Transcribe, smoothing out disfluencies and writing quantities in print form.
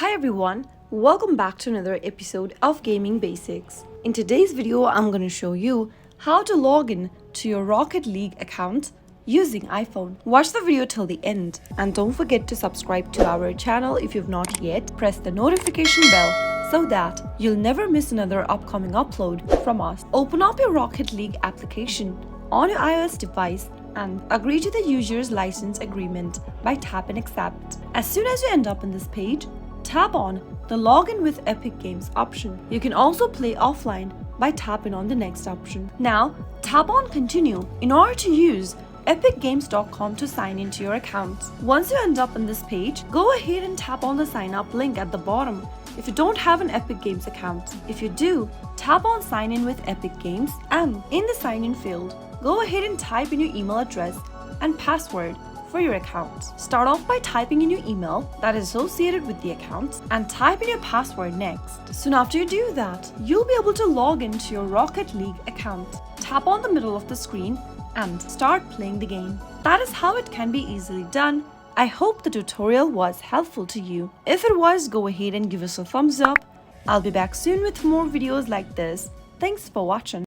Hi everyone, welcome back to another episode of Gaming Basics. In today's video, I'm going to show you how to log in to your Rocket League account using iPhone. Watch the video till the end and don't forget to subscribe to our channel if you've not yet. Press the notification bell so that you'll never miss another upcoming upload from us. Open up your Rocket League application on your iOS device and agree to the user's license agreement by tap and accept. As soon as you end up on this page, tap on the Login with Epic Games option. You can also play offline by tapping on the next option. Now, tap on Continue in order to use epicgames.com to sign into your account. Once you end up on this page, go ahead and tap on the sign up link at the bottom if you don't have an Epic Games account. If you do, tap on Sign in with Epic Games and in the sign in field, go ahead and type in your email address and password for your account. Start off by typing in your email that is associated with the account and type in your password next. Soon after you do that, you'll be able to log into your Rocket League account. Tap on the middle of the screen and start playing the game. That is how it can be easily done. I hope the tutorial was helpful to you. If it was, go ahead and give us a thumbs up. I'll be back soon with more videos like this. Thanks for watching.